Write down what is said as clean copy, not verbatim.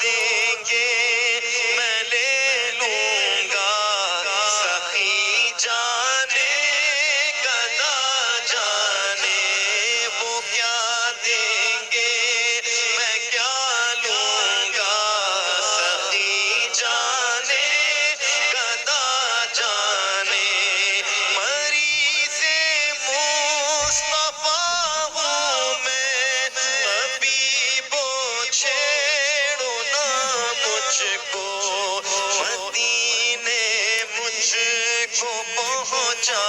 دیں گے میں لے لوں گا سخی جانے گدا جانے وہ کیا دیں گے میں کیا لوں گا سخی جانے گدا جانے مریض مصطفیٰ ہوں میں طبیب و چھیڑو نہ مجھ کو مدینے مجھ کو پہنچا